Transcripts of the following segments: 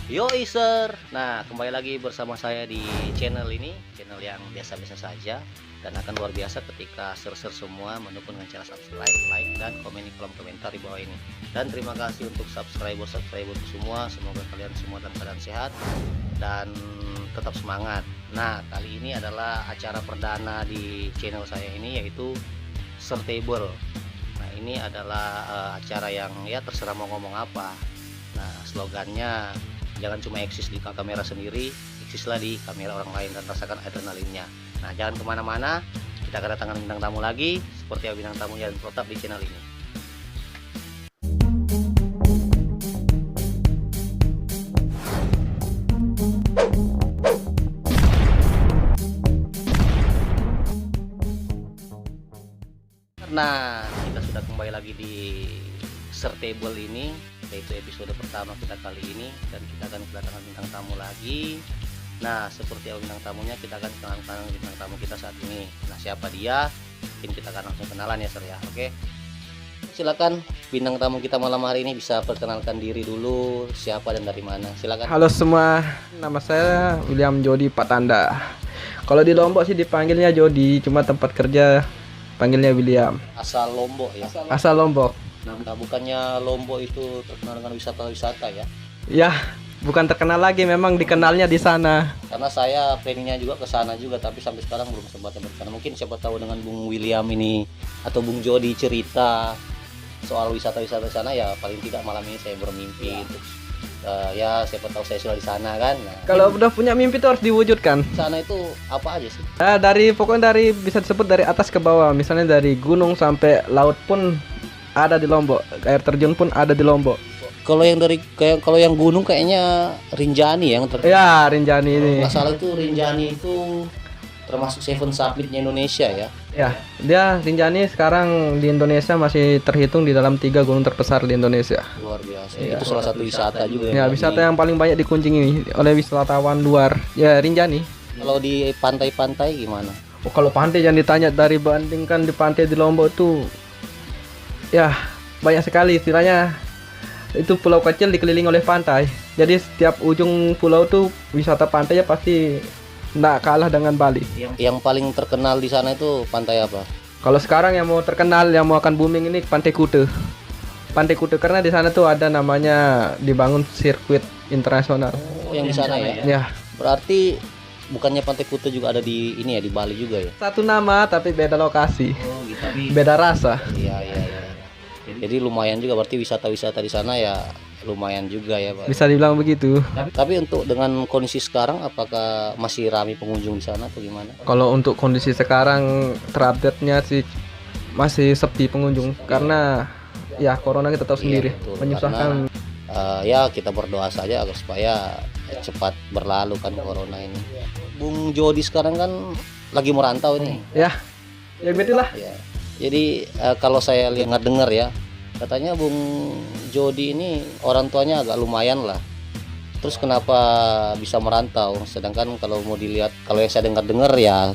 Yo Iser, nah kembali lagi bersama saya di channel ini, channel yang biasa-biasa saja dan akan luar biasa ketika share semua mendukung dengan cara subscribe, like, dan komen di kolom komentar di bawah ini. Dan terima kasih untuk subscriber semua, semoga kalian semua dalam keadaan sehat dan tetap semangat. Nah kali ini adalah acara perdana di channel saya ini, yaitu Surtable. Nah ini adalah acara yang ya terserah mau ngomong apa. Nah slogannya, jangan cuma eksis di kamera sendiri, eksislah di kamera orang lain dan rasakan adrenalinnya. Nah jangan kemana-mana, kita kedatangan bintang tamu lagi, seperti yang bintang tamunya dan protap di channel ini. Nah kita sudah kembali lagi di Surtable ini, yaitu episode pertama kita kali ini, dan kita akan kedatangan bintang tamu lagi. Nah seperti yang bintang tamunya, kita akan kenalkan bintang tamu kita saat ini. Nah siapa dia? Mungkin kita akan langsung kenalan ya Sir ya. Oke, silakan bintang tamu kita malam hari ini bisa perkenalkan diri dulu, siapa dan dari mana. Silakan. Halo semua, nama saya William Jody Patanda. Kalau di Lombok sih dipanggilnya Jody, cuma tempat kerja panggilnya William. Asal Lombok ya. Asal Lombok. Nah bukannya Lombok itu terkenal dengan wisata-wisata ya? Ya, bukan terkenal lagi, memang dikenalnya di sana. Karena saya planningnya juga ke sana juga, tapi sampai sekarang belum sempat ke sana. Mungkin siapa tahu dengan Bung William ini atau Bung Jody cerita soal wisata-wisata sana, ya paling tidak malam ini saya bermimpi untuk ya siapa tahu saya sudah di sana kan. Nah, Kalau udah punya mimpi itu harus diwujudkan. sana itu apa aja sih? Pokoknya dari bisa disebut dari atas ke bawah. Misalnya dari gunung sampai laut pun ada di Lombok. Air terjun pun ada di Lombok. Kalau yang gunung kayaknya Rinjani yang Ya, Rinjani ini. nggak salah itu Rinjani itu termasuk Seven Summit-nya Indonesia ya. Ya, dia Rinjani sekarang di Indonesia masih terhitung di dalam 3 gunung terbesar di Indonesia. Luar biasa. Iya. Itu salah satu wisata juga. Ya, wisata yang paling banyak dikunjungi oleh wisatawan luar. Ya, Rinjani. Kalau di pantai-pantai gimana? Oh, kalau pantai jangan ditanya, dari bandingkan di pantai di Lombok tuh ya banyak sekali. Istilahnya itu pulau kecil dikelilingi oleh pantai. Jadi setiap ujung pulau tuh wisata pantainya pasti nggak kalah dengan Bali. Yang paling terkenal di sana itu pantai apa? Kalau sekarang yang mau terkenal, yang mau akan booming ini Pantai Kute. Pantai Kute karena di sana tuh ada namanya dibangun sirkuit internasional. Oh, yang di sana ya? Ya, Berarti bukannya Pantai Kute juga ada di ini ya, di Bali juga ya? satu nama tapi beda lokasi, Oh gitu. beda rasa. Iya iya iya. Jadi lumayan juga berarti wisata-wisata di sana ya, lumayan juga ya Pak. Bisa dibilang begitu. Tapi untuk dengan kondisi sekarang, apakah masih ramai pengunjung di sana atau gimana? Kalau untuk kondisi sekarang terupdate-nya sih masih sepi pengunjung karena ya corona kita tahu sendiri, betul. menyusahkan. Ya kita berdoa saja agar supaya cepat berlalu kan corona ini. Bung Jody sekarang kan lagi merantau ini. Ya begitulah. Ya. Jadi kalau saya lihat dengar ya, katanya Bung Jody ini orang tuanya agak lumayan lah. Terus kenapa bisa merantau? Sedangkan kalau mau dilihat, kalau yang saya dengar ya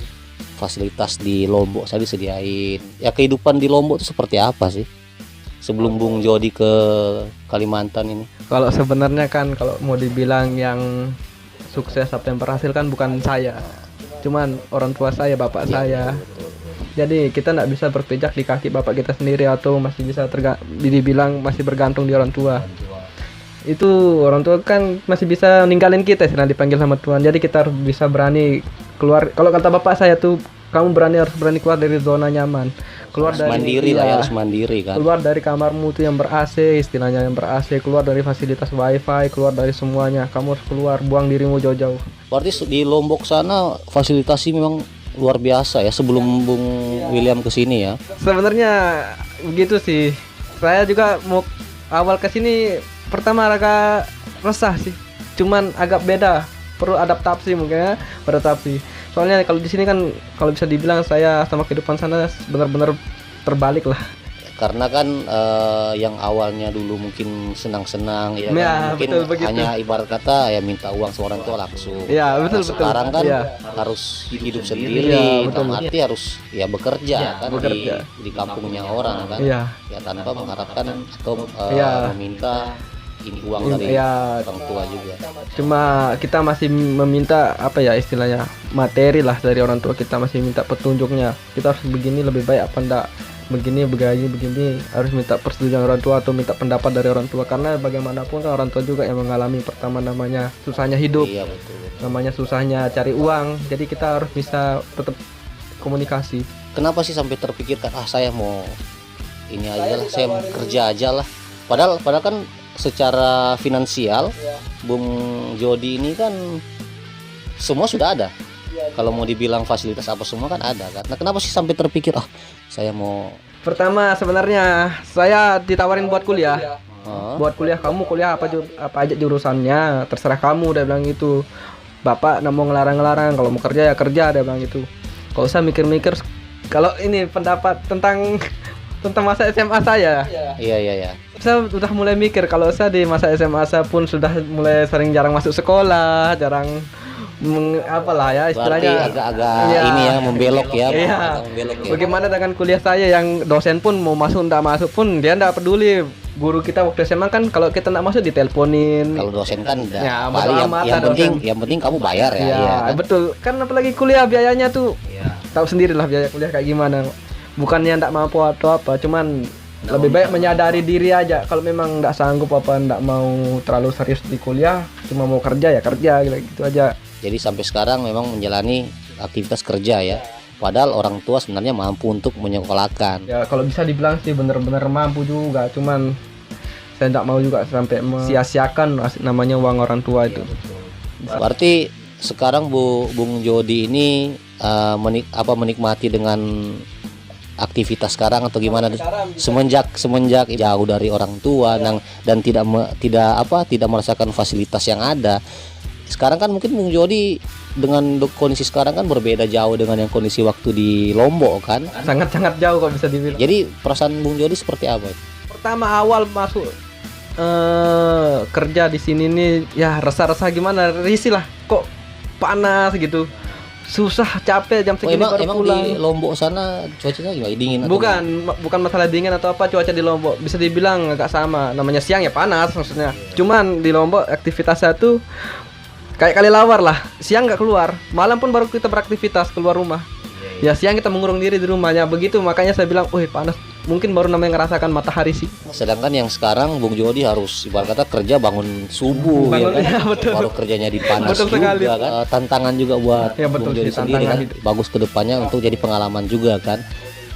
fasilitas di Lombok saya disediain. Ya kehidupan di Lombok itu seperti apa sih sebelum Bung Jody ke Kalimantan ini? Kalau sebenarnya kan kalau mau dibilang yang sukses apa yang berhasil kan bukan saya, cuman orang tua saya, bapak saya. Jadi kita nggak bisa berpijak di kaki bapak kita sendiri atau masih bisa dibilang masih bergantung di orang tua. Itu orang tua kan masih bisa ninggalin kita setelah dipanggil sama Tuhan. Jadi kita harus bisa berani keluar. Kalau kata bapak saya tuh, kamu harus berani keluar dari zona nyaman. Keluar Harus dari mandiri lah ya, harus mandiri kan. Keluar dari kamarmu tuh yang ber-AC, istilahnya yang ber-AC, keluar dari fasilitas wifi, keluar dari semuanya. Kamu harus keluar, buang dirimu jauh-jauh. Berarti di Lombok sana fasilitasnya memang luar biasa ya sebelum Bung William kesini ya. Sebenarnya begitu sih. Saya juga mau awal kesini pertama agak resah sih. Cuman agak beda, perlu adaptasi mungkin ya, beradaptasi. Soalnya kalau di sini kan kalau bisa dibilang saya sama kehidupan sana benar-benar terbalik lah. Karena kan yang awalnya dulu mungkin senang-senang ya, Ya, kan? Mungkin betul, begitu. hanya ibarat kata ya minta uang sama orang tua langsung. Ya, betul, Nah, betul. sekarang kan Ya. harus hidup Ya, sendiri, betul. dalam arti harus ya bekerja kan bekerja. di kampungnya orang kan. Iya. Ya tanpa mengharapkan atau Ya. meminta ini uang dari ya, orang tua juga. cuma kita masih meminta apa ya istilahnya materi lah dari orang tua, kita masih minta petunjuknya, kita harus begini lebih baik apa enggak, begini harus minta persetujuan orang tua atau minta pendapat dari orang tua, karena bagaimanapun kan orang tua juga yang mengalami pertama namanya susahnya hidup, Iya betul. namanya susahnya cari uang, jadi kita harus bisa tetap komunikasi. Kenapa sih sampai terpikirkan saya mau ini aja lah, saya mau kerja aja lah. Padahal kan secara finansial Bung Jody ini kan semua sudah ada. Kalau mau dibilang fasilitas apa semua kan ada kan. Nah, kenapa sih sampai terpikir saya mau Pertama sebenarnya saya ditawarin buat kuliah. Buat kuliah, kamu kuliah apa aja jurusannya, terserah kamu, dia bilang gitu. Bapak nggak mau ngelarang-ngelarang, kalau mau kerja ya kerja, dia bilang gitu. Kalau saya mikir-mikir, kalau ini pendapat tentang masa SMA saya. Iya. Saya udah mulai mikir kalau saya di masa SMA saya pun sudah mulai sering jarang masuk sekolah, jarang apalah ya istilahnya. Berarti agak-agak ini ya membelok ya. Iya. Membelok ya. Bagaimana dengan kuliah saya yang dosen pun mau masuk enggak masuk pun dia enggak peduli. Guru kita waktu SMA kan kalau kita enggak masuk diteleponin. Kalau dosen kan udah Ya, paling yang penting kamu bayar ya. Iya, kan? betul. Kan apalagi kuliah biayanya tuh. Iya. Tahu sendirilah biaya kuliah kayak gimana. Bukannya enggak mampu atau apa, cuman lebih baik menyadari diri aja. Kalau memang enggak sanggup apa enggak mau terlalu serius di kuliah, cuma mau kerja ya kerja gitu aja. Jadi sampai sekarang memang menjalani aktivitas kerja ya. Padahal orang tua sebenarnya mampu untuk menyekolahkan. Ya kalau bisa dibilang sih bener-bener mampu juga, cuman saya tidak mau juga sampai sia-siakan namanya uang orang tua itu. Berarti sekarang Bung Jody ini menikmati dengan aktivitas sekarang atau gimana? Semenjak jauh dari orang tua dan tidak merasakan fasilitas yang ada. Sekarang kan mungkin Bung Jody dengan kondisi sekarang kan berbeda jauh dengan yang kondisi waktu di Lombok kan? Sangat-sangat jauh kalau bisa dibilang. Jadi perasaan Bung Jody seperti apa? Pertama awal masuk kerja di sini nih ya resah-resah gimana, risih lah, kok panas gitu, susah, capek, jam segini baru emang pulang. di Lombok sana cuacanya gimana? Dingin atau Bukan masalah dingin atau apa, cuaca di Lombok bisa dibilang agak sama, namanya siang ya panas maksudnya. Cuman di Lombok aktivitas saya tuh kayak kali lawar lah, siang nggak keluar, malam pun baru kita beraktivitas keluar rumah. Ya siang kita mengurung diri di rumahnya, begitu makanya saya bilang, panas. Mungkin baru namanya ngerasakan matahari sih. Sedangkan yang sekarang Bung Jody harus ibarat kata kerja bangun subuh ya kan? Ya, betul. Baru kerjanya di panas Betul juga sekali. kan. Tantangan juga buat Ya, betul Bung Jody sih, sendiri kan. tantangan Bagus kedepannya untuk jadi pengalaman juga kan.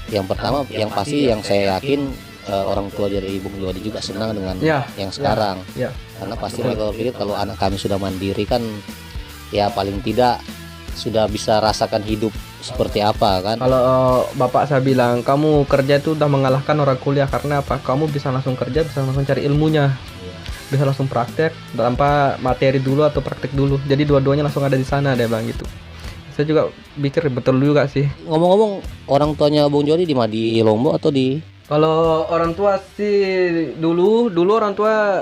Yang pertama yang pasti yang saya yakin orang tua dari Bung Jody juga senang dengan yang sekarang. Ya. Karena pasti mereka berpikir kalau anak kami sudah mandiri kan ya paling tidak sudah bisa rasakan hidup seperti apa kan. Kalau bapak saya bilang kamu kerja itu udah mengalahkan orang kuliah, karena apa? Kamu bisa langsung kerja, bisa langsung cari ilmunya, bisa langsung praktek tanpa materi dulu atau praktek dulu. Jadi dua-duanya langsung ada di sana, dia bilang gitu. Saya juga pikir betul juga sih. Ngomong-ngomong, orang tuanya Bung Jody di Lombok atau di? Kalau orang tua sih dulu orang tua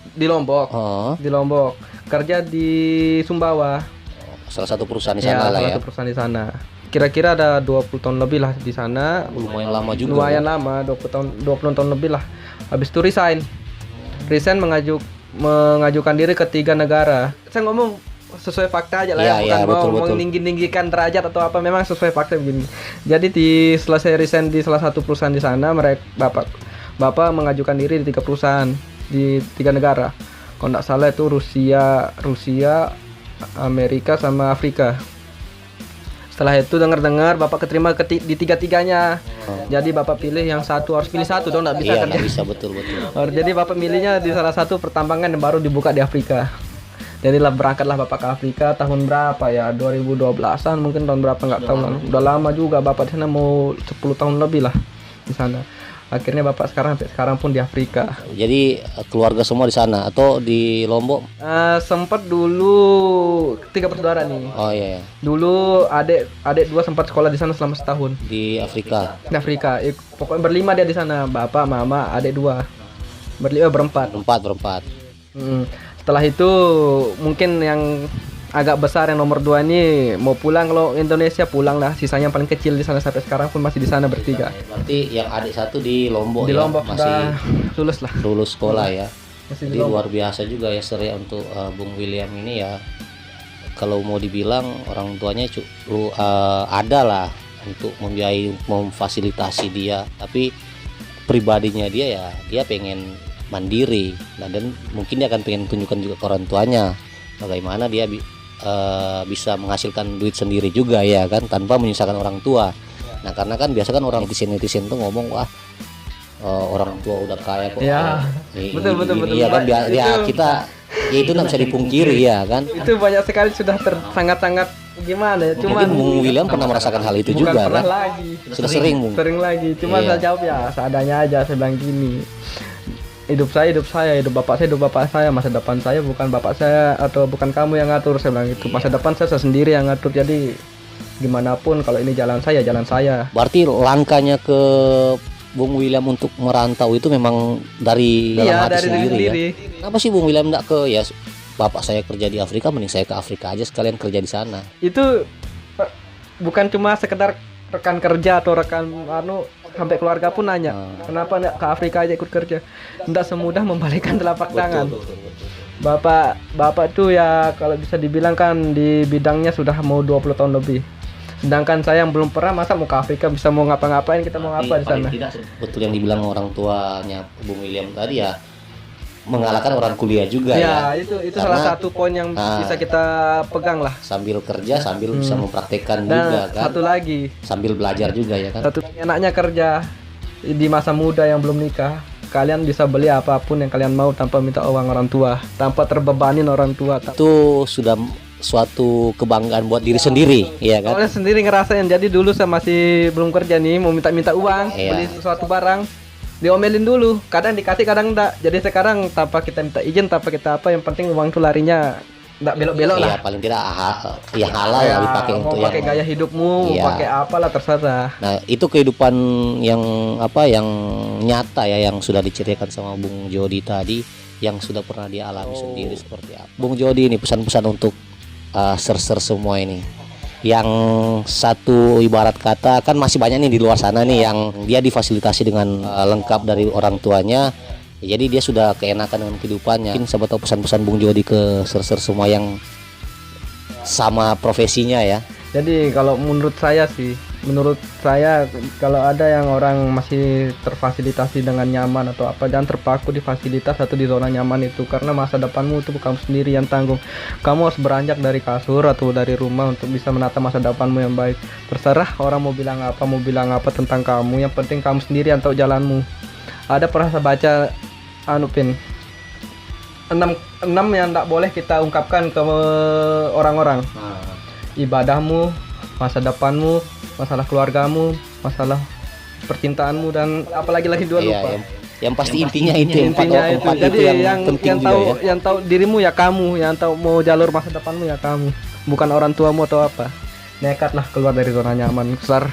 di Lombok. Di Lombok. Kerja di Sumbawa. Salah satu perusahaan di sana lah ya. Salah satu perusahaan di sana. Kira-kira ada 20 tahun lebih lah di sana. Lumayan lama juga. Lumayan lama, 20 tahun lebih lah. Habis itu resign. Mengajukan diri ke 3 negara. Saya ngomong sesuai fakta aja lah ya, bukan mau meninggi-ninggikan derajat atau apa, memang sesuai fakta begini. Jadi selesai resign di salah satu perusahaan di sana, bapak mengajukan diri di 3 perusahaan di 3 negara. Kalau nggak salah itu Rusia, Amerika sama Afrika. Setelah itu dengar bapak keterima di 3-tiganya. Jadi bapak pilih yang satu, harus pilih satu dong, nggak bisa kerja. Nggak bisa, betul. Jadi bapak milihnya di salah satu pertambangan yang baru dibuka di Afrika. Jadi berangkatlah bapak ke Afrika tahun berapa ya, 2012an mungkin, tahun berapa nggak tahu. Udah lama juga bapak di sana, mau 10 tahun lebih lah di sana. Akhirnya bapak sampai sekarang pun di Afrika. Jadi keluarga semua di sana atau di Lombok? Sempat dulu 3 bersaudara nih. Oh iya. Dulu adik 2 sempat sekolah di sana selama setahun. Di Afrika. Di Afrika. Pokoknya berlima dia di sana. Bapak, mama, adik 2. Berempat. Berempat. Setelah itu mungkin yang agak besar yang nomor 2 ini mau pulang, kalau Indonesia pulang lah. Sisanya yang paling kecil di sana sampai sekarang pun masih di sana bertiga. Berarti yang adik satu di Lombok. Di Lombok masih lulus lah. Lulus sekolah ya. Masih Jadi luar biasa juga ya Sir ya untuk Bung William ini ya. Kalau mau dibilang orang tuanya ada lah untuk membiayai, memfasilitasi dia, tapi pribadinya dia ya dia pengen mandiri. Nah, dan mungkin dia akan pengen tunjukkan juga ke orang tuanya bagaimana dia bisa menghasilkan duit sendiri juga ya kan, tanpa menyusahkan orang tua. Nah, karena kan biasa kan orang netizen tuh ngomong, wah orang tua udah kaya kok. Ya, betul. Iya kan, ya Itu- kita ya itu nggak bisa dipungkiri ya kan. Itu banyak sekali sudah sangat-sangat gimana ya. Mungkin Bung William pernah merasakan hal itu bukan juga pernah kan. lagi. Sudah sering Bung. Sering lagi. Cuma Iya. saya jawab ya seadanya aja. Saya bilang gini. Hidup saya, hidup bapak saya, masa depan saya bukan bapak saya atau bukan kamu yang ngatur. Saya bilang itu. Masa depan saya sendiri yang ngatur. Jadi gimana pun kalau ini jalan saya, jalan saya. Berarti langkahnya ke Bung William untuk merantau itu memang dari dalam Iya, hati dari diri sendiri ya. sendiri. Kenapa sih Bung William enggak ke ya bapak saya kerja di Afrika, mending saya ke Afrika aja sekalian kerja di sana. Itu bukan cuma sekedar rekan kerja atau rekan sampai keluarga pun nanya kenapa nggak ke Afrika aja ikut kerja. Tidak semudah membalikan telapak tangan. Bapak tuh ya kalau bisa dibilang kan di bidangnya sudah mau 20 tahun lebih. Sedangkan saya yang belum pernah, masa mau ke Afrika bisa mau ngapa-ngapain, kita mau apa di sana. Tidak betul yang dibilang orang tuanya Bung William tadi ya, mengalahkan orang kuliah juga ya. Ya, itu Karena, salah satu poin yang bisa kita pegang lah. sambil kerja sambil bisa mempraktekkan Dan juga kan. satu lagi, Sambil belajar juga ya kan. satu enaknya kerja di masa muda yang belum nikah, kalian bisa beli apapun yang kalian mau tanpa minta uang orang tua, tanpa terbebanin orang tua. Itu sudah suatu kebanggaan buat diri sendiri ya kan. Soalnya sendiri ngerasain. Jadi dulu saya masih belum kerja nih, mau minta uang, Iya. beli sesuatu barang, diomelin dulu, kadang dikasih kadang enggak. Jadi sekarang tanpa kita minta izin, tanpa kita apa, yang penting uang tuh larinya enggak belok-belok lah. Iya, paling tidak yang halal Ya, ya dipakai mau untuk pakai yang gaya hidupmu, mau Iya. pakai apalah terserah. Nah, itu kehidupan yang yang nyata ya, yang sudah diceritakan sama Bung Jody tadi, yang sudah pernah dia alami sendiri seperti apa. Bung Jody ini pesan-pesan untuk ser-ser semua ini. Yang satu ibarat kata kan masih banyak nih di luar sana nih yang dia difasilitasi dengan lengkap dari orang tuanya. Jadi dia sudah keenakan dengan kehidupannya. Mungkin sahabat tahu pesan-pesan Bung Jody ke ser-ser semua yang sama profesinya ya. Jadi kalau menurut saya kalau ada yang orang masih terfasilitasi dengan nyaman atau apa, jangan terpaku di fasilitas atau di zona nyaman itu, karena masa depanmu itu kamu sendiri yang tanggung. Kamu harus beranjak dari kasur atau dari rumah untuk bisa menata masa depanmu yang baik. Terserah orang mau bilang apa tentang kamu, yang penting kamu sendiri yang tahu jalanmu. Ada pernah saya baca Pin, 6 yang tidak boleh kita ungkapkan ke orang-orang. Ibadahmu, masa depanmu, masalah keluargamu, masalah percintaanmu, dan apalagi dua Iya, lupa. yang pasti intinya itu Intinya itu. empat Jadi itu yang yang penting juga tahu ya. yang tahu dirimu ya kamu, yang tahu mau jalur masa depanmu ya kamu, bukan orang tuamu atau apa. Nekatlah keluar dari zona nyaman besar.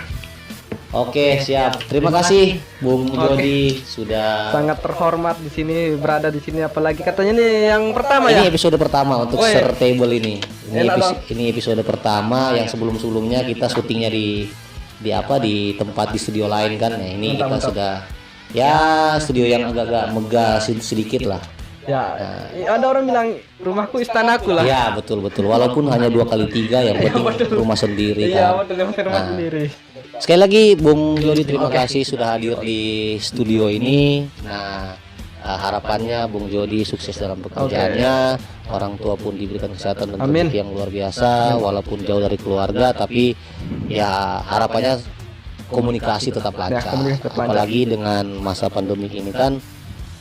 Oke, siap. Terima kasih Bung Jody sudah. Sangat terhormat di sini, berada di sini, apalagi katanya nih yang pertama Ini ya. episode pertama untuk Woi. Ser Table ini. Enak Ini episode pertama, yang sebelum-sebelumnya kita syutingnya di tempat di studio lain kan. Nah, ini kita Mantap. sudah ya studio yang agak-agak megah sedikit lah. Ya, ada orang bilang rumahku istanaku lah. Ya, betul. Walaupun hanya 2x3, yang penting rumah sendiri Iya, kan. betul, yang rumah Nah. sendiri. Sekali lagi Bung Jody terima kasih sudah hadir di studio ini. Nah, harapannya Bung Jody sukses dalam pekerjaannya, orang tua pun diberikan kesehatan dan Amin. rezeki yang luar biasa, walaupun jauh dari keluarga, tapi ya harapannya komunikasi tetap lancar. komunikasi tetap lancar. Apalagi dengan masa pandemi ini kan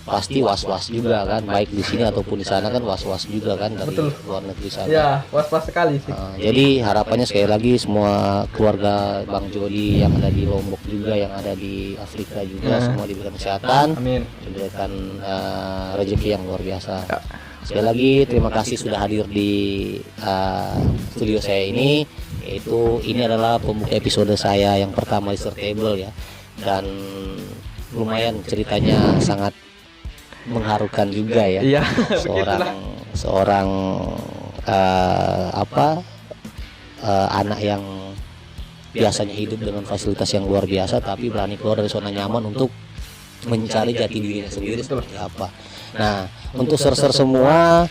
pasti was-was juga kan, baik di sini ataupun di sana kan was-was juga kan dari luar negeri sana. Ya, was-was sekali sih. Jadi harapannya sekali lagi semua keluarga Bang Jody yang ada di Lombok juga, yang ada di Afrika juga, semua diberikan kesehatan, Amin. diberikan rezeki yang luar biasa. Sekali lagi terima kasih sudah hadir di studio saya ini. Ini adalah pembuka episode saya yang pertama di Sertable ya, dan lumayan ceritanya sangat mengharukan juga ya. Iya, seorang anak yang biasanya hidup dengan fasilitas yang luar biasa tapi berani keluar dari zona nyaman untuk mencari jati dirinya sendiri seperti apa. Nah, untuk share-share semua,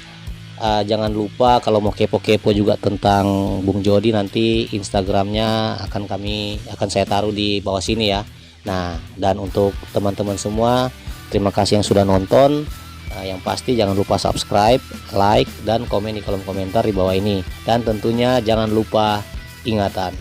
jangan lupa kalau mau kepo-kepo juga tentang Bung Jody, nanti Instagramnya akan saya taruh di bawah sini ya. Nah, dan untuk teman-teman semua, terima kasih yang sudah nonton. Yang pasti jangan lupa subscribe, like, dan komen di kolom komentar di bawah ini. Dan tentunya jangan lupa ingatan,